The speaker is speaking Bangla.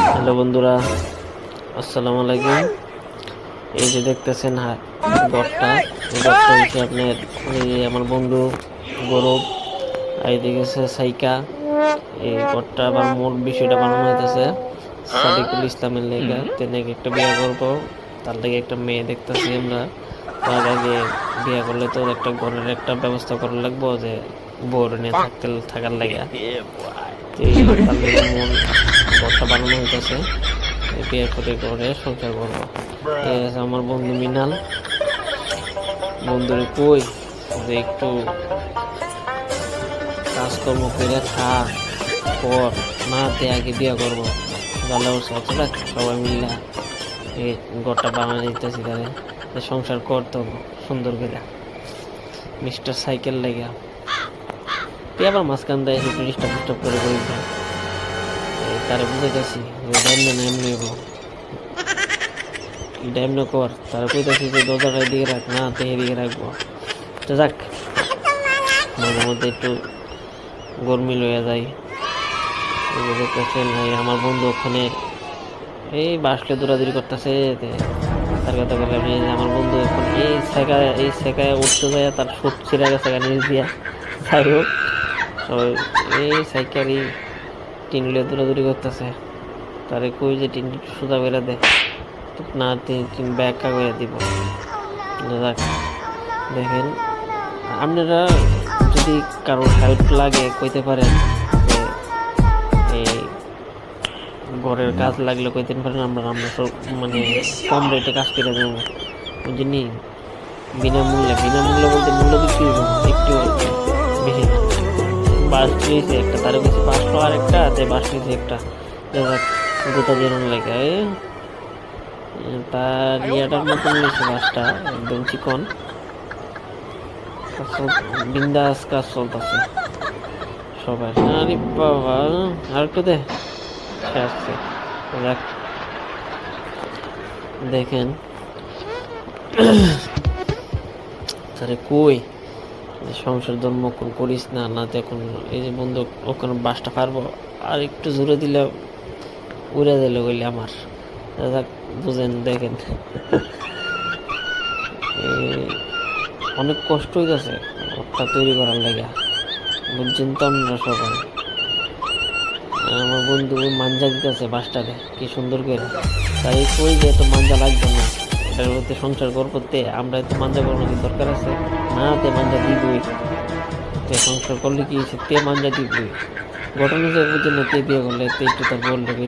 হ্যালো বন্ধুরা, আসসালামু আলাইকুম। এই যে দেখতেছেন ঘরটা হচ্ছে আপনার এই যে আমার বন্ধু গৌরব, এইদিকে সাইকা। এই ঘরটা আবার মূল বিষয়টা বানানো হইতেছে সাদিকুল ইসলামের লেগে, তিনি একটা বিয়ে করবো, তার লেগে একটা মেয়ে দেখতেছি আমরা। তার আগে বিয়ে করলে তো একটা ঘরের একটা ব্যবস্থা করা লাগবো, যে বউর নিয়ে থাকার লাগে। তার লেগে মূল ঘরটা বানানো হইতেছে, বিয়ে করে সংসার করবো। আমার বন্ধু মিনাল, বন্ধুরে কই যে একটু কাজকর্ম করে থাক পর না তে আগে বিয়ে করবো। সবাই মিলে এই ঘরটা বানানো দিতেছি, তাদের সংসার করতে সুন্দর করে। মিস্টার সাইকেল লেগে তুই আবার মাঝখান দেয় একটু ডিস্টার্ব করে তারা বুঝাইতেছি ড্যাম না কর, তারা কইতেছি যে দরজাটার দিকে রাখ, না তে এদিকে রাখবো। তো যাক, মাঝে মধ্যে একটু গরমি লইয়া যায়। দেখতেছেন আমার বন্ধু ওখানে এই বাসলে দৌড়াদৌড়ি করতেছে। তার কথা বলে আমার বন্ধু এখন এই সেকায় উঠতে যায়, তার সুট ছিঁড়ে গেছে নিচ দিয়া। যাই হোক, এই সাইকেলই টিন লিয়ে দৌড়াদৌড়ি করতেছে। তারে কই যে টিন সোজা বেড়া দেয় না, তিন ব্যাখ্যা করে দিব। দেখেন, আপনারা যদি কারোর হেল্প লাগে কইতে পারেন, যে এই ঘরের কাজ লাগলে কইতে পারেন, আমরা সব মানে কম রেটে কাজ করে দেবো, বুঝলি। বিনামূল্যে বলতে মূল্য দিচ্ছি একটু বেশি না। বাস নিয়েছে একটা, তার কাছে 500, আর একটা বাস নিয়েছে একটা গোটা বেরোনো লাগে। তার ইয়াটার মতন নিয়েছে বাসটা, একদম চিকন। বিন্দাস কাজ চলতেছে সবাই। আরে বাবা, আর একটু আসছে। দেখেন তারে কই সংসার জন্ম করিস না, না তো এখন এই যে বন্ধু ওখানে বাসটা পারবো, আর একটু জোরে দিলে উড়ে দিলে বললে আমার বুঝেন। দেখেন অনেক কষ্ট হইতেছে ওটা তৈরি করার লাগে, বুঝছেন তো আপনারা সবাই। আমার বন্ধু মাঞ্জা দিতেছে বাসটাকে কি সুন্দর করে, তাই কই যে এত মাঞ্জা লাগবে না, এটার মধ্যে সংসার করতে আমরা এত মাঞ্জা করার কি দরকার আছে? না তে মাঞ্জা দিবই, তে সংসার করলে কি তে মাঞ্জা দিবই। ঘটনা যে বুঝে না, তে বিয়ে করলে তে একটু তার বললে